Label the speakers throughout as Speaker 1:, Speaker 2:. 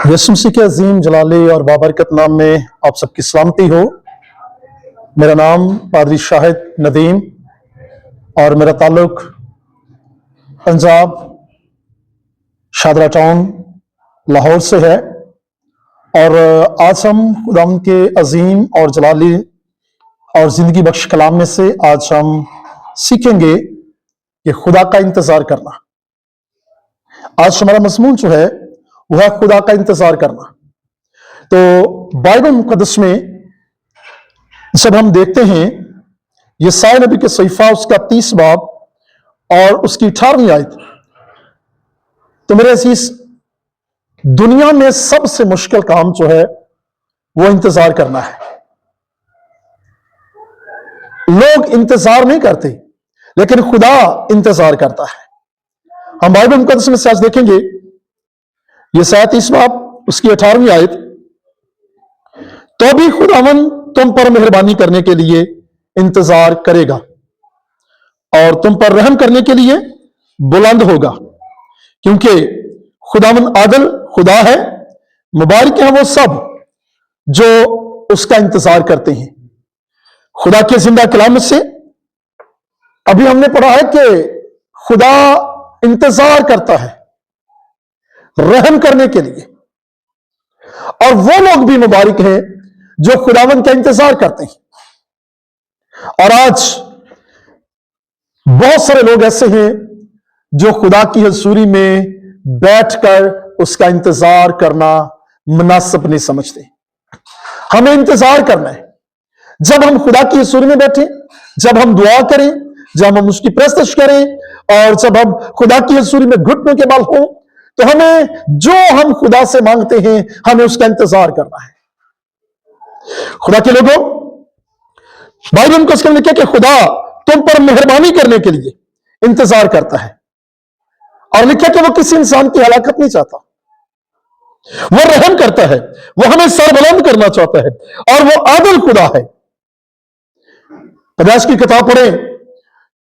Speaker 1: यीशु मसीह के अजीम जलाली और बाबरकत नाम में आप सबकी सलामती हो। मेरा नाम पादरी शाहिद नदीम और मेरा ताल्लुक पंजाब शादरा टाउन लाहौर से है। और आज हम खुदावंद के अजीम और जलाली और जिंदगी बख्श कलाम में से आज हम सीखेंगे कि खुदा का इंतजार करना। आज हमारा मजमून जो है वह है खुदा का इंतजार करना। तो बाइबल मुकद्दस में जब हम देखते हैं यशायाह नबी के सहीफा उसका 30 बाब और उसकी 18वीं आयत, तो मेरे अजीज दुनिया में सबसे मुश्किल काम जो है वो इंतजार करना है। लोग इंतजार नहीं करते लेकिन खुदा इंतजार करता है। हम बाइबल मुकद्दस में से आज देखेंगे यशायाह 30 बाब उसकी 18वीं आयत, तो भी खुदावन तुम पर मेहरबानी करने के लिए इंतजार करेगा और तुम पर रहम करने के लिए बुलंद होगा, क्योंकि खुदावन आदल खुदा है। मुबारक हैं वो सब जो उसका इंतजार करते हैं। खुदा के जिंदा कलाम से अभी हमने पढ़ा है कि खुदा इंतजार करता है रहम करने के लिए, और वो लोग भी मुबारक हैं जो खुदावंद का इंतजार करते हैं। और आज बहुत सारे लोग ऐसे हैं जो खुदा की हजूरी में बैठकर उसका इंतजार करना मुनासिब नहीं समझते। हमें इंतजार करना है जब हम खुदा की हजूरी में बैठे, जब हम दुआ करें, जब हम उसकी प्रस्तश करें और जब हम खुदा की हजूरी में घुटनों के बल हों, तो हमें जो हम खुदा से मांगते हैं हमें उसका इंतजार करना है। खुदा के लोगों, बाइबल को इसके लिखा कि खुदा तुम पर मेहरबानी करने के लिए इंतजार करता है, और लिखा कि वो किसी इंसान की हलाकत नहीं चाहता, वो रहम करता है, वो हमें सरबुलंद करना चाहता है, और वो आदिल खुदा है। पैदाइश की किताब पढ़े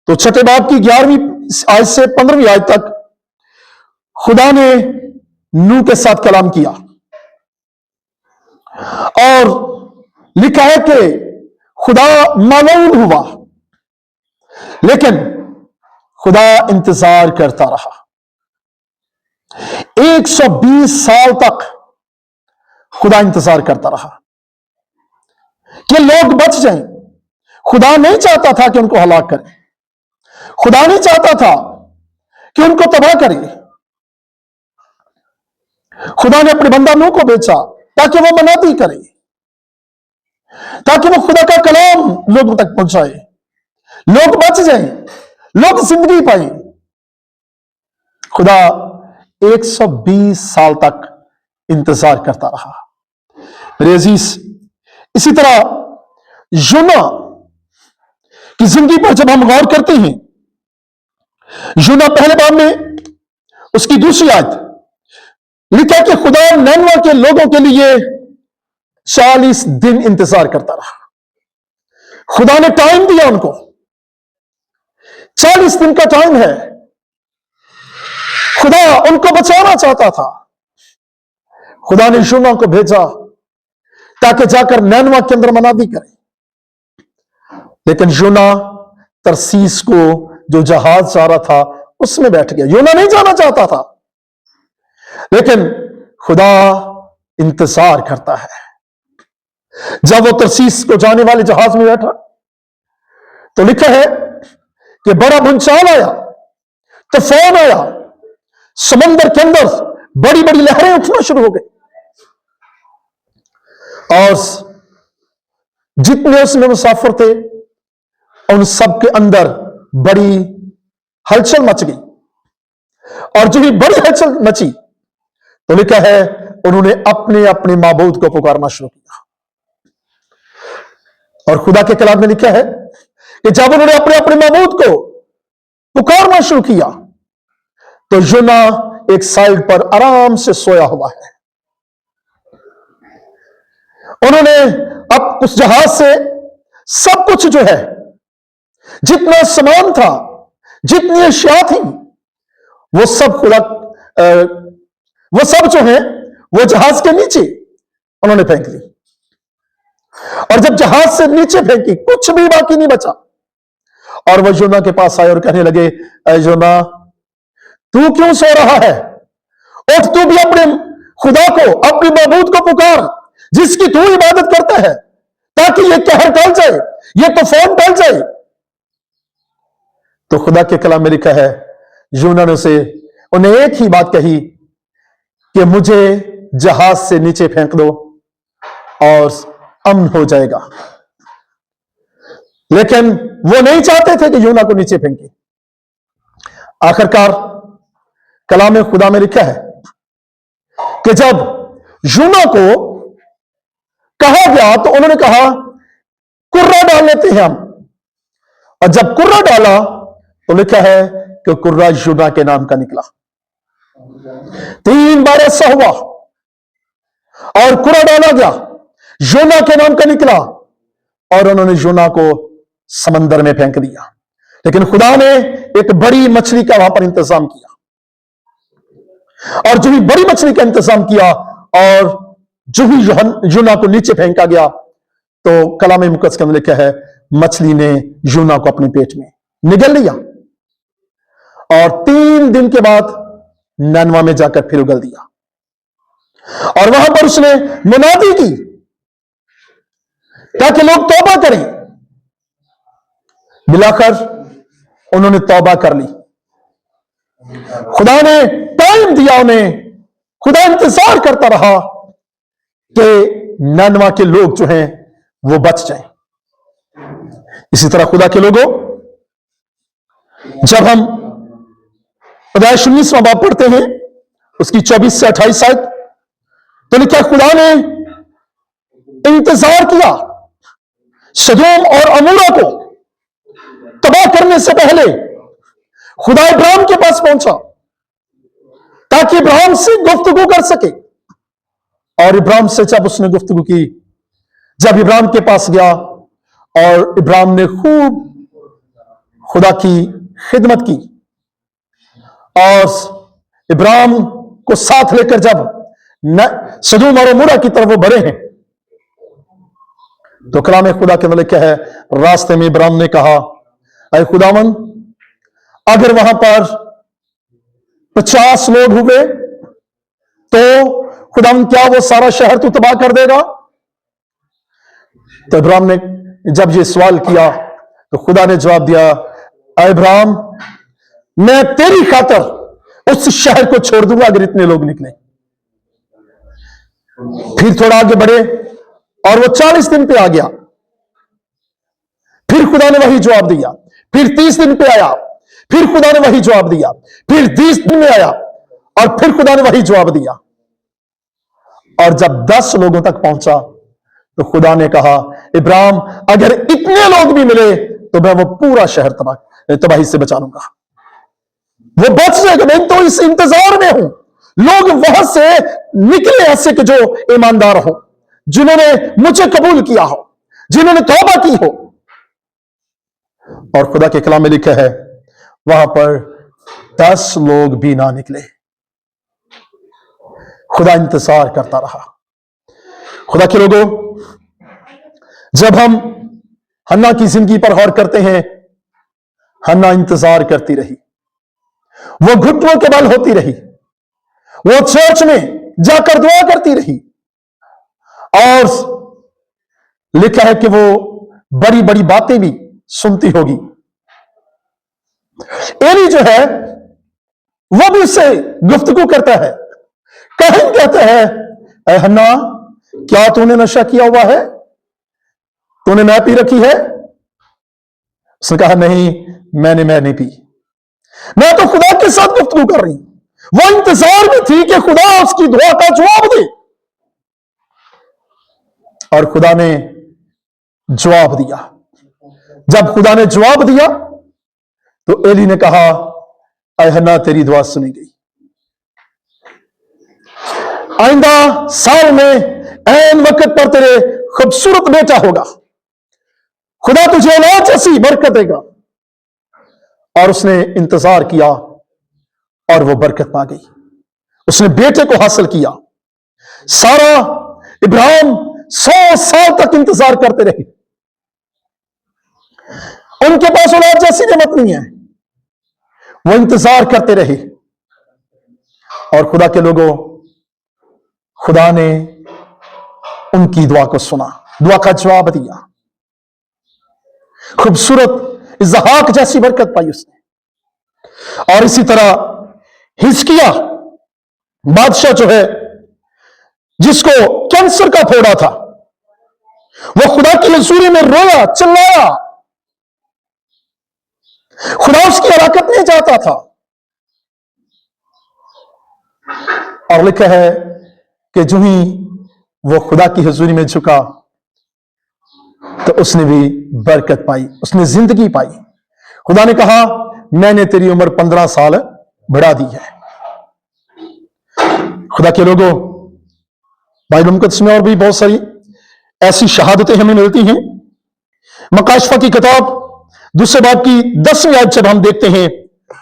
Speaker 1: तो 6 बाब की 11वीं आयत से 15वीं आयत तक खुदा ने नूह के साथ कलाम किया और लिखा है कि खुदा मालूम हुआ लेकिन खुदा इंतजार करता रहा। 120 साल तक खुदा इंतजार करता रहा कि लोग बच जाएं। खुदा नहीं चाहता था कि उनको हलाक करे, खुदा नहीं चाहता था कि उनको तबाह करे। खुदा ने अपने बंदा नूह को भेजा ताकि वो मनाती करे, ताकि वो खुदा का कलाम लोगों तक पहुंचाए, लोग बच जाएं, लोग जिंदगी पाए। खुदा 120 साल तक इंतजार करता रहा। मेरे अजीज, इसी तरह यूना की जिंदगी पर जब हम गौर करते हैं, यूना पहले बाब में उसकी 2री आयत लिखा कि खुदा नैनवा के लोगों के लिए 40 दिन इंतजार करता रहा। खुदा ने टाइम दिया उनको, 40 दिन का टाइम है। खुदा उनको बचाना चाहता था। खुदा ने यूना को भेजा ताकि जाकर नैनवा के अंदर मनादी करे, लेकिन यूना तरसीस को जो जहाज जा रहा था उसमें बैठ गया। यूना नहीं जाना चाहता था, लेकिन खुदा इंतजार करता है। जब वो तरसीस को जाने वाले जहाज में बैठा तो लिखा है कि बड़ा भूचाल आया, तूफान आया, समंदर के अंदर बड़ी बड़ी लहरें उठना शुरू हो गई, और जितने उसमें मुसाफिर थे उन सब के अंदर बड़ी हलचल मच गई। और जो ही बड़ी हलचल मची तो लिखा है उन्होंने अपने अपने माबूद को पुकारना शुरू किया। और खुदा के कलाम में लिखा है कि जब उन्होंने अपने अपने माबूद को पुकारना शुरू किया तो यूना एक साइड पर आराम से सोया हुआ है। उन्होंने अब उस जहाज से सब कुछ जो है, जितना सामान था, जितनी अशिया थी, वो सब खुदा वो सब जो है वो जहाज के नीचे उन्होंने फेंक दी। और जब जहाज से नीचे फेंकी, कुछ भी बाकी नहीं बचा। और वो योना के पास आए और कहने लगे, ऐ योना, तू क्यों सो रहा है? उठ, तू भी अपने खुदा को, अपने महबूद को पुकार, जिसकी तू इबादत करता है, ताकि ये कहर टल जाए, ये तूफान टल जाए। तो खुदा के कलाम में लिखा है, योना ने उन्हें एक ही बात कही कि मुझे जहाज से नीचे फेंक दो और अमन हो जाएगा। लेकिन वो नहीं चाहते थे कि योना को नीचे फेंके। आखिरकार कलाम खुदा में लिखा है कि जब योना को कहा गया तो उन्होंने कहा, कुर्रा डाल लेते हैं हम। और जब कुर्रा डाला तो लिखा है कि कुर्रा योना के नाम का निकला। 3 बार ऐसा हुआ और कुर्रा डाला गया, योना के नाम का निकला, और उन्होंने योना को समंदर में फेंक दिया। लेकिन खुदा ने एक बड़ी मछली का वहां पर इंतजाम किया, और जो भी बड़ी मछली का इंतजाम किया और जो ही योना को नीचे फेंका गया, तो कलाम मुकद्दस के अंदर लिखा है, मछली ने योना को अपने पेट में निगल लिया और 3 दिन के बाद नैनवा में जाकर फिर उगल दिया। और वहां पर उसने मुनादी की ताकि लोग तौबा करें। मिलाकर उन्होंने तौबा कर ली। खुदा ने टाइम दिया उन्हें, खुदा इंतजार करता रहा कि नैनवा के लोग जो हैं वो बच जाएं। इसी तरह खुदा के लोगों, जब हम अध्याय 19वां बाब पढ़ते हैं, उसकी 24 से 28 आयत, तो लिखा, खुदा ने इंतजार किया सदोम और अमोरा को तबाह करने से पहले। खुदा इब्राहिम के पास पहुंचा ताकि इब्राहिम से गुफ्तगू कर सके। और इब्राहिम से जब उसने गुफ्तगू की, जब इब्राहिम के पास गया और इब्राहिम ने खूब खुदा की खिदमत की और इब्राहिम को साथ लेकर जब सदोम और अमोरा की तरफ वो बढ़े हैं, तो कलाम खुदा के अंदर लिखा है, रास्ते में इब्राहिम ने कहा, ऐ खुदावन, अगर वहां पर 50 लोग हुए तो खुदावन क्या वो सारा शहर तू तबाह कर देगा? तो इब्राहिम ने जब ये सवाल किया तो खुदा ने जवाब दिया, ऐ इब्राहिम, मैं तेरी खातर उस शहर को छोड़ दूंगा अगर इतने लोग निकले। फिर थोड़ा आगे बढ़े और वो 40 दिन पे आ गया। फिर खुदा ने वही जवाब दिया। फिर 30 दिन पे आया, फिर खुदा ने वही जवाब दिया। फिर 30 दिन में आया और फिर खुदा ने वही जवाब दिया। और जब 10 लोगों तक पहुंचा तो खुदा ने कहा, इब्राहिम, अगर इतने लोग भी मिले तो मैं वो पूरा शहर तबाही से बचा लूंगा, वो बच जाएगा। मैं तो इस इंतजार में हूं, लोग वहां से निकले ऐसे कि जो ईमानदार हो, जिन्होंने मुझे कबूल किया हो, जिन्होंने तौबा की हो। और खुदा के कलाम में लिखा है, वहां पर 10 लोग भी ना निकले। खुदा इंतजार करता रहा। खुदा के लोगों, जब हम हन्ना की जिंदगी पर गौर करते हैं, हन्ना इंतजार करती रही, वो घुटनों के बल होती रही, वो चर्च में जाकर दुआ करती रही, और लिखा है कि वो बड़ी बड़ी बातें भी सुनती होगी। एली जो है वो भी उससे गुफ्तगू करता है। कहन कहता है, ऐ हन्ना, क्या तूने नशा किया हुआ है? तूने मैं पी रखी है? उसने कहा, नहीं, मैंने नहीं पी। मैं तो खुदा के साथ गुफ्तगू कर रही हूं। वो इंतजार में थी कि खुदा उसकी दुआ का जवाब दे, और खुदा ने जवाब दिया। जब खुदा ने जवाब दिया तो एली ने कहा, ऐ हन्ना, तेरी दुआ सुनी गई। आइंदा साल में ऐन वक्त पर तेरे खूबसूरत बेटा होगा, खुदा तुझे औलाद जैसी बरकत देगा। और उसने इंतजार किया और वो बरकत पा गई। उसने बेटे को हासिल किया। सारा, इब्राहिम 100 साल तक इंतजार करते रहे। उनके पास औलाद जैसी नेमत नहीं है, वो इंतजार करते रहे। और खुदा के लोगों, खुदा ने उनकी दुआ को सुना, दुआ का जवाब दिया। खूबसूरत इज़हाक जैसी बरकत पाई उसने। और इसी तरह हिजकिया बादशाह जो है, जिसको कैंसर का फोड़ा था, वो खुदा की हजूरी में रोया, चिल्लाया। खुदा उसकी हलाकत नहीं चाहता था। और लिखा है कि जो ही वो खुदा की हजूरी में झुका तो उसने भी बरकत पाई, उसने जिंदगी पाई। खुदा ने कहा, मैंने तेरी उम्र 15 साल बढ़ा दी है। खुदा के लोगों, बाइबल मुकद्दस में और भी बहुत सारी ऐसी शहादतें हमें मिलती हैं। मकाशफा की किताब 2 बाब की 10वीं आयत जब हम देखते हैं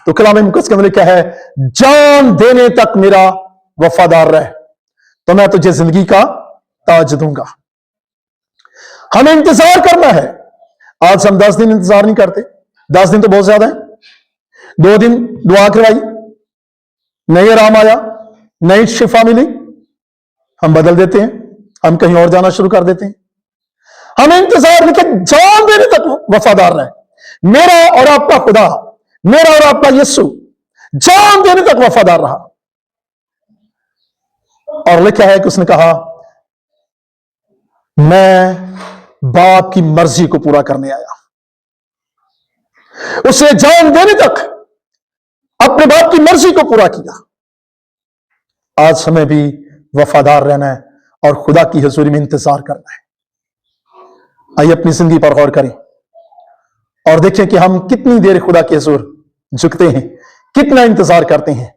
Speaker 1: तो कलाम मुकद्दस के अंदर लिखा है, जान देने तक मेरा वफादार रह तो मैं तुझे जिंदगी का ताज दूंगा। हमें इंतजार करना है। आज हम 10 दिन इंतजार नहीं करते, 10 दिन तो बहुत ज्यादा है। 2 दिन दुआ करवाई, नहीं आराम आया, नहीं शिफा मिली, हम बदल देते हैं, हम कहीं और जाना शुरू कर देते हैं। हमें इंतजार नहीं, जान देने तक वफादार रहे। मेरा और आपका खुदा, मेरा और आपका यीशु जान देने तक वफादार रहा। और लिखा है कि उसने कहा, मैं बाप की मर्जी को पूरा करने आया। उसने जान देने तक अपने बाप की मर्जी को पूरा किया। आज हमें भी वफादार रहना है और खुदा की हजूरी में इंतजार करना है। आइए अपनी जिंदगी पर गौर करें और देखें कि हम कितनी देर खुदा की हजूर झुकते हैं, कितना इंतजार करते हैं।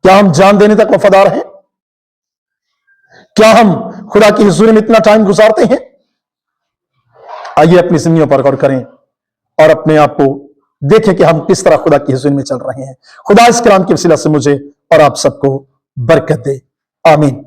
Speaker 1: क्या हम जान देने तक वफादार हैं? क्या हम खुदा की हजूरी में इतना टाइम गुजारते हैं? आइए अपनी जिंदगियों पर गौर करें और अपने आप को देखें कि हम किस तरह खुदा की हजूरी में चल रहे हैं। खुदा इस कलाम के वसीला से मुझे और आप सबको बरकत दे। आमीन।